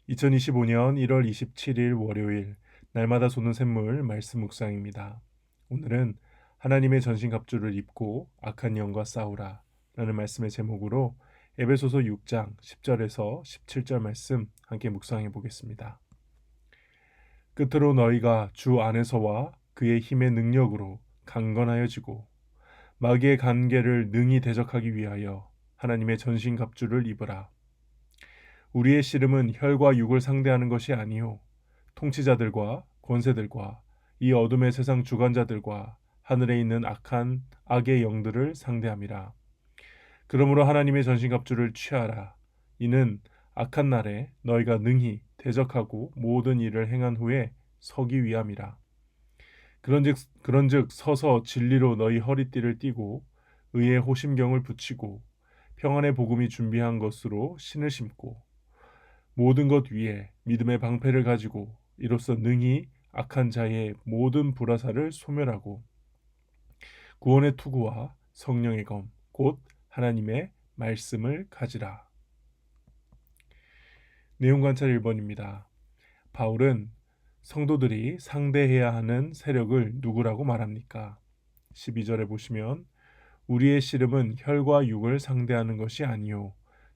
2025년 1월 27일 월요일 날마다 솟는 샘물 말씀 묵상입니다. 오늘은 하나님의 전신갑주를 입고 악한 영과 싸우라 라는 말씀의 제목으로 에베소서 6장 10절에서 17절 말씀 함께 묵상해 보겠습니다. 끝으로 너희가 주 안에서와 그의 힘의 능력으로 강건하여지고 마귀의 관계를 능히 대적하기 위하여 하나님의 전신갑주를 입으라. 우리의 씨름은 혈과 육을 상대하는 것이 아니요 통치자들과 권세들과 이 어둠의 세상 주관자들과 하늘에 있는 악의 영들을 상대함이라. 그러므로 하나님의 전신갑주를 취하라. 이는 악한 날에 너희가 능히 대적하고 모든 일을 행한 후에 서기 위함이라. 그런즉 서서 진리로 너희 허리띠를 띠고 의의 호심경을 붙이고 평안의 복음이 준비한 것으로 신을 신고 모든 것 위에 믿음의 방패를 가지고 이로써 능히 악한 자의 모든 불화살을 소멸하고 구원의 투구와 성령의 검, 곧 하나님의 말씀을 가지라. 내용 관찰 1번입니다. 바울은 성도들이 상대해야 하는 세력을 누구라고 말합니까? 12절에 보시면 우리의 씨름은 혈과 육을 상대하는 것이 아니요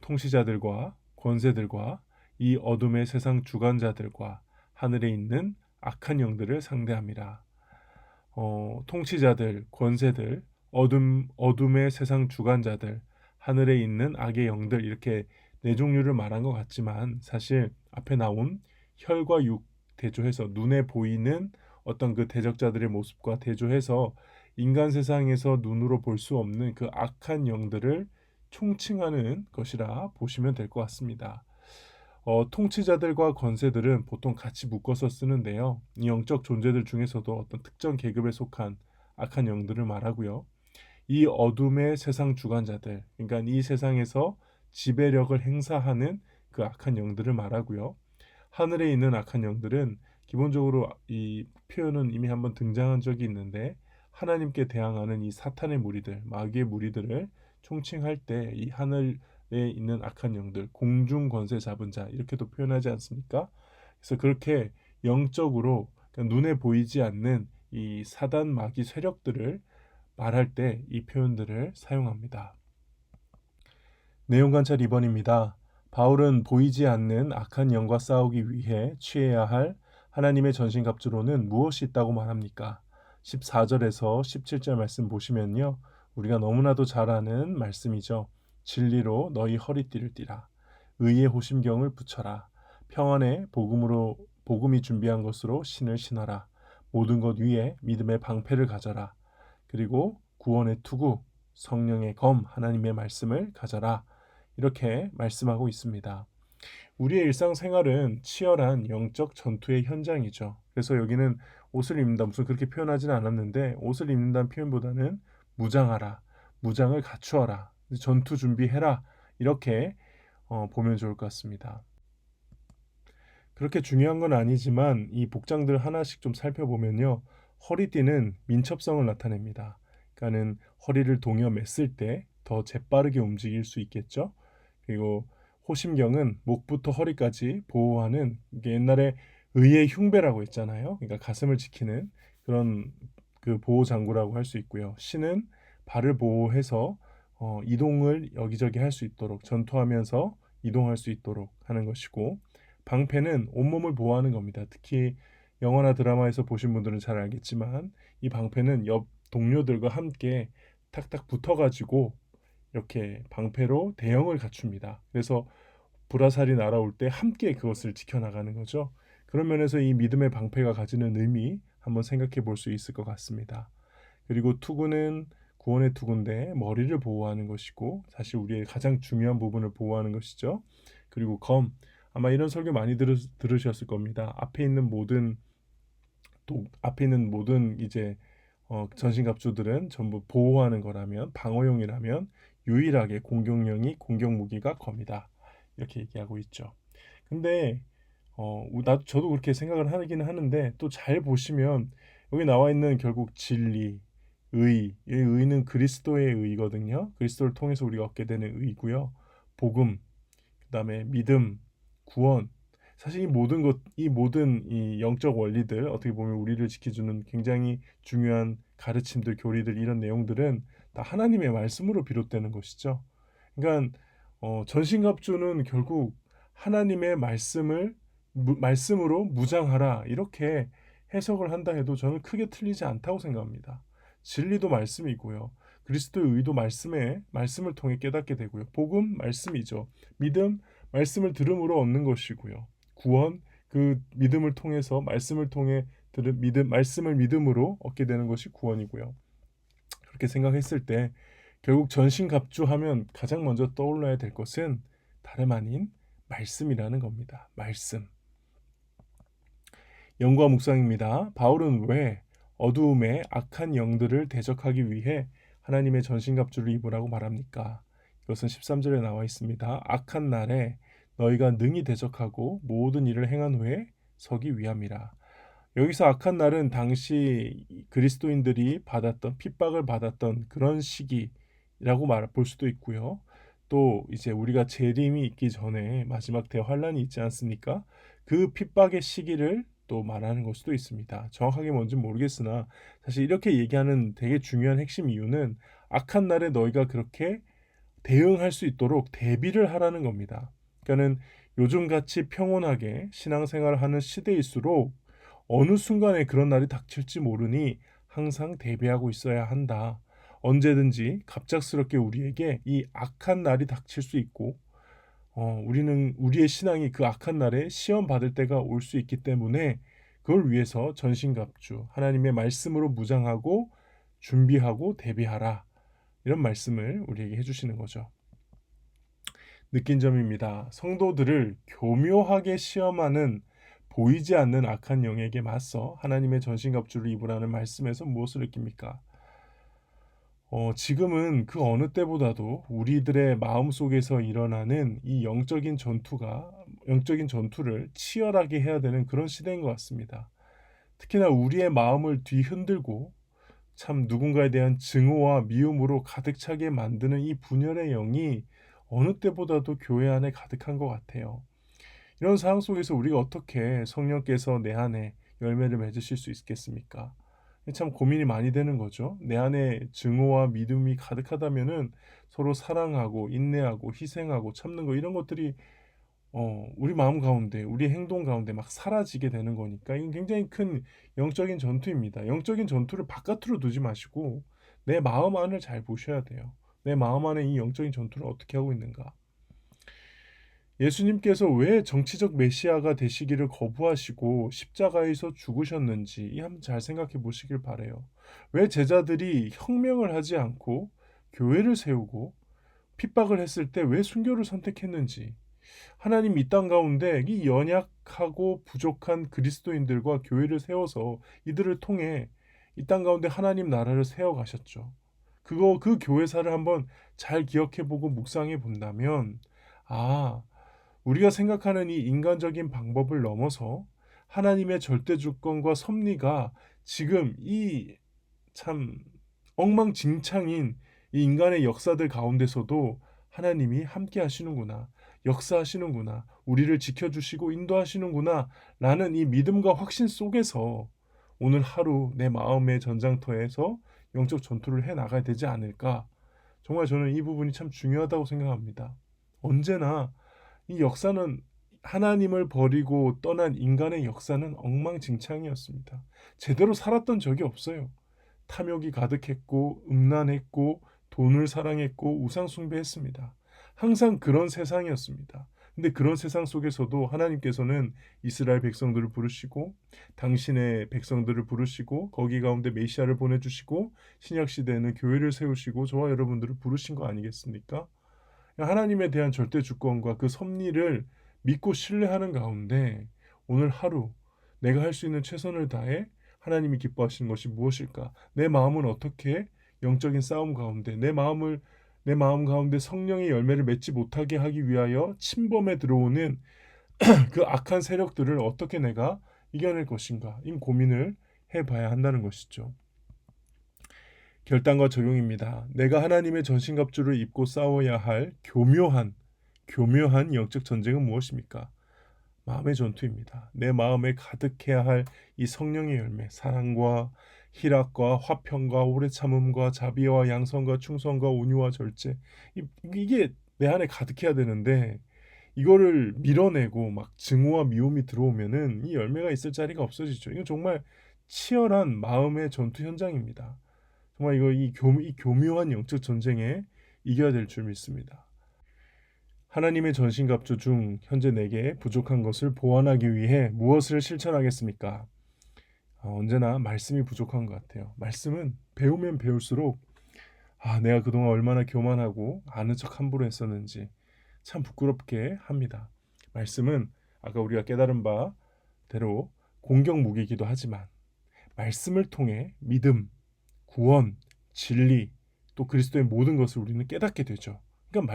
통치자들과 권세들과 이 어둠의 세상 주관자들과 하늘에 있는 악한 영들을 상대함이라. 통치자들, 권세들, 어둠의 세상 주관자들, 하늘에 있는 악의 영들 이렇게 네 종류를 말한 것 같지만 사실 앞에 나온 혈과 육 대조해서 눈에 보이는 어떤 그 대적자들의 모습과 대조해서 인간 세상에서 눈으로 볼 수 없는 그 악한 영들을 총칭하는 것이라 보시면 될 것 같습니다. 통치자들과 권세들은 보통 같이 묶어서 쓰는데요. 이 영적 존재들 중에서도 어떤 특정 계급에 속한 악한 영들을 말하고요. 이 어둠의 세상 주관자들, 그러니까 이 세상에서 지배력을 행사하는 그 악한 영들을 말하고요. 하늘에 있는 악한 영들은 기본적으로 이 표현은 이미 한번 등장한 적이 있는데 하나님께 대항하는 이 사탄의 무리들, 마귀의 무리들을 총칭할 때 이 하늘에 있는 악한 영들, 공중 권세 잡은 자 이렇게도 표현하지 않습니까? 그래서 그렇게 영적으로 그러니까 눈에 보이지 않는 이 사단 마귀 세력들을 말할 때 이 표현들을 사용합니다. 내용 관찰 2번입니다. 바울은 보이지 않는 악한 영과 싸우기 위해 취해야 할 하나님의 전신갑주로는 무엇이 있다고 말합니까? 14절에서 17절 말씀 보시면요. 우리가 너무나도 잘 아는 말씀이죠. 진리로 너희 허리띠를 띠라. 의의 호심경을 붙여라. 평안의 복음이 준비한 것으로 신을 신어라. 모든 것 위에 믿음의 방패를 가져라. 그리고 구원의 투구, 성령의 검, 하나님의 말씀을 가져라. 이렇게 말씀하고 있습니다. 우리의 일상생활은 치열한 영적 전투의 현장이죠. 그래서 여기는 옷을 입는다 무슨 그렇게 표현하지는 않았는데 옷을 입는다는 표현보다는 무장하라, 무장을 갖추어라, 전투 준비해라 이렇게 보면 좋을 것 같습니다. 그렇게 중요한 건 아니지만 이 복장들 하나씩 좀 살펴보면요. 허리띠는 민첩성을 나타냅니다. 그러니까는 허리를 동여 맸을 때 더 재빠르게 움직일 수 있겠죠. 그리고 호심경은 목부터 허리까지 보호하는 이게 옛날에 의의 흉배라고 했잖아요. 그러니까 가슴을 지키는 그런 그 보호 장구라고 할 수 있고요. 신은 발을 보호해서 이동을 여기저기 할 수 있도록 전투하면서 이동할 수 있도록 하는 것이고 방패는 온몸을 보호하는 겁니다. 특히 영화나 드라마에서 보신 분들은 잘 알겠지만 이 방패는 옆 동료들과 함께 탁탁 붙어가지고 이렇게 방패로 대형을 갖춥니다. 그래서 불화살이 날아올 때 함께 그것을 지켜나가는 거죠. 그런 면에서 이 믿음의 방패가 가지는 의미 한번 생각해 볼 수 있을 것 같습니다. 그리고 투구는 구원의 투구인데 머리를 보호하는 것이고 사실 우리의 가장 중요한 부분을 보호하는 것이죠. 그리고 검, 아마 이런 설교 많이 들으셨을 겁니다. 앞에 있는 모든 이제 전신갑주들은 전부 보호하는 거라면 방어용이라면 유일하게 공격용이 공격 무기가 검이다. 이렇게 얘기하고 있죠. 근데 저도 그렇게 생각을 하긴 하는데 또 잘 보시면 여기 나와 있는 결국 진리, 의, 이 의는 그리스도의 의거든요. 그리스도를 통해서 우리가 얻게 되는 의고요. 복음, 그다음에 믿음, 구원. 사실 이 모든 이 영적 원리들 어떻게 보면 우리를 지켜주는 굉장히 중요한 가르침들, 교리들 이런 내용들은 다 하나님의 말씀으로 비롯되는 것이죠. 그러니까 전신갑주는 결국 하나님의 말씀으로 무장하라 이렇게 해석을 한다 해도 저는 크게 틀리지 않다고 생각합니다. 진리도 말씀이고요. 그리스도의 의도 말씀을 통해 깨닫게 되고요. 복음 말씀이죠. 믿음 말씀을 들음으로 얻는 것이고요. 구원 그 믿음을 통해서 말씀을 통해 들은 말씀을 믿음으로 얻게 되는 것이 구원이고요. 그렇게 생각했을 때 결국 전신갑주하면 가장 먼저 떠올라야 될 것은 다름 아닌 말씀이라는 겁니다. 말씀. 영과 묵상입니다. 바울은 왜 어두움의 악한 영들을 대적하기 위해 하나님의 전신갑주를 입으라고 말합니까? 이것은 13절에 나와 있습니다. 악한 날에 너희가 능히 대적하고 모든 일을 행한 후에 서기 위함이라. 여기서 악한 날은 당시 그리스도인들이 받았던 핍박을 받았던 그런 시기라고 볼 수도 있고요. 또 이제 우리가 재림이 있기 전에 마지막 대환란이 있지 않습니까? 그 핍박의 시기를 또 말하는 걸 수도 있습니다. 정확하게 뭔지는 모르겠으나 사실 이렇게 얘기하는 되게 중요한 핵심 이유는 악한 날에 너희가 그렇게 대응할 수 있도록 대비를 하라는 겁니다. 그러니까는 요즘같이 평온하게 신앙생활을 하는 시대일수록 어느 순간에 그런 날이 닥칠지 모르니 항상 대비하고 있어야 한다. 언제든지 갑작스럽게 우리에게 이 악한 날이 닥칠 수 있고 우리는 우리의 신앙이 그 악한 날에 시험 받을 때가 올 수 있기 때문에 그걸 위해서 전신갑주 하나님의 말씀으로 무장하고 준비하고 대비하라. 이런 말씀을 우리에게 해주시는 거죠. 느낀 점입니다. 성도들을 교묘하게 시험하는 보이지 않는 악한 영에게 맞서 하나님의 전신갑주를 입으라는 말씀에서 무엇을 느낍니까? 지금은 그 어느 때보다도 우리들의 마음 속에서 일어나는 이 영적인 전투를 치열하게 해야 되는 그런 시대인 것 같습니다. 특히나 우리의 마음을 뒤흔들고 참 누군가에 대한 증오와 미움으로 가득 차게 만드는 이 분열의 영이 어느 때보다도 교회 안에 가득한 것 같아요. 이런 상황 속에서 우리가 어떻게 성령께서 내 안에 열매를 맺으실 수 있겠습니까? 참 고민이 많이 되는 거죠. 내 안에 증오와 믿음이 가득하다면은 서로 사랑하고 인내하고 희생하고 참는 거 이런 것들이 우리 마음 가운데 우리 행동 가운데 막 사라지게 되는 거니까 이건 굉장히 큰 영적인 전투입니다. 영적인 전투를 바깥으로 두지 마시고 내 마음 안을 잘 보셔야 돼요. 내 마음 안에 이 영적인 전투를 어떻게 하고 있는가? 예수님께서 왜 정치적 메시아가 되시기를 거부하시고 십자가에서 죽으셨는지 이 한번 잘 생각해 보시길 바래요. 왜 제자들이 혁명을 하지 않고 교회를 세우고 핍박을 했을 때 왜 순교를 선택했는지 하나님 이 땅 가운데 이 연약하고 부족한 그리스도인들과 교회를 세워서 이들을 통해 이 땅 가운데 하나님 나라를 세워 가셨죠. 그 교회사를 한번 잘 기억해 보고 묵상해 본다면 아 우리가 생각하는 이 인간적인 방법을 넘어서 하나님의 절대 주권과 섭리가 지금 이 참 엉망진창인 이 인간의 역사들 가운데서도 하나님이 함께 하시는구나. 역사하시는구나. 우리를 지켜주시고 인도하시는구나. 라는 이 믿음과 확신 속에서 오늘 하루 내 마음의 전장터에서 영적 전투를 해 나가야 되지 않을까. 정말 저는 이 부분이 참 중요하다고 생각합니다. 언제나 이 역사는 하나님을 버리고 떠난 인간의 역사는 엉망진창이었습니다. 제대로 살았던 적이 없어요. 탐욕이 가득했고 음란했고 돈을 사랑했고 우상 숭배했습니다. 항상 그런 세상이었습니다. 근데 그런 세상 속에서도 하나님께서는 이스라엘 백성들을 부르시고 당신의 백성들을 부르시고 거기 가운데 메시아를 보내주시고 신약 시대에는 교회를 세우시고 저와 여러분들을 부르신 거 아니겠습니까? 하나님에 대한 절대 주권과 그 섭리를 믿고 신뢰하는 가운데 오늘 하루 내가 할 수 있는 최선을 다해 하나님이 기뻐하시는 것이 무엇일까? 내 마음은 어떻게 영적인 싸움 가운데 내 마음 가운데 성령의 열매를 맺지 못하게 하기 위하여 침범에 들어오는 그 악한 세력들을 어떻게 내가 이겨낼 것인가? 이 고민을 해봐야 한다는 것이죠. 결단과 적용입니다. 내가 하나님의 전신갑주를 입고 싸워야 할 교묘한 영적 전쟁은 무엇입니까? 마음의 전투입니다. 내 마음에 가득해야 할 이 성령의 열매, 사랑과 희락과 화평과 오래 참음과 자비와 양선과 충성과 온유와 절제, 이게 내 안에 가득해야 되는데 이거를 밀어내고 막 증오와 미움이 들어오면은 이 열매가 있을 자리가 없어지죠. 이건 정말 치열한 마음의 전투 현장입니다. 정말 이 교묘한 영적 전쟁에 이겨야 될 줄 믿습니다. 하나님의 전신갑주 중 현재 내게 부족한 것을 보완하기 위해 무엇을 실천하겠습니까? 언제나 말씀이 부족한 것 같아요. 말씀은 배우면 배울수록 내가 그동안 얼마나 교만하고 아는 척 함부로 했었는지 참 부끄럽게 합니다. 말씀은 아까 우리가 깨달은 바대로 공격 무기이기도 하지만 말씀을 통해 믿음, 구원, 진리, 또 그리스도의 모든 것을 우리는 깨닫게 되죠. 그러니까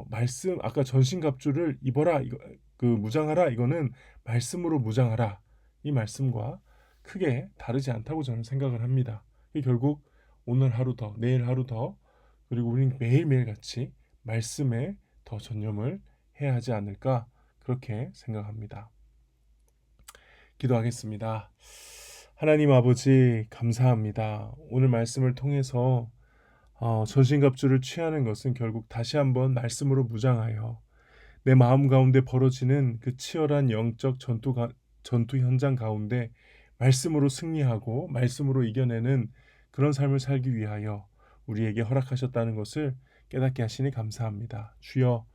말씀 아까 전신갑주를 입어라 이거 그 무장하라 이거는 말씀으로 무장하라 이 말씀과 크게 다르지 않다고 저는 생각을 합니다. 결국 오늘 하루 더 내일 하루 더 그리고 우리는 매일매일 같이 말씀에 더 전념을 해야 하지 않을까 그렇게 생각합니다. 기도하겠습니다. 하나님 아버지 감사합니다. 오늘 말씀을 통해서 전신갑주를 취하는 것은 결국 다시 한번 말씀으로 무장하여 내 마음 가운데 벌어지는 그 치열한 영적 전투 현장 가운데 말씀으로 승리하고 말씀으로 이겨내는 그런 삶을 살기 위하여 우리에게 허락하셨다는 것을 깨닫게 하시니 감사합니다. 주여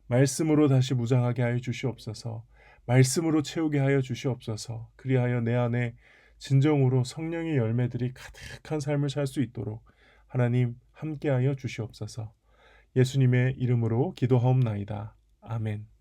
말씀으로 다시 무장하게 하여 주시옵소서. 말씀으로 채우게 하여 주시옵소서. 그리하여 내 안에 진정으로 성령의 열매들이 가득한 삶을 살 수 있도록 하나님 함께하여 주시옵소서. 예수님의 이름으로 기도하옵나이다. 아멘.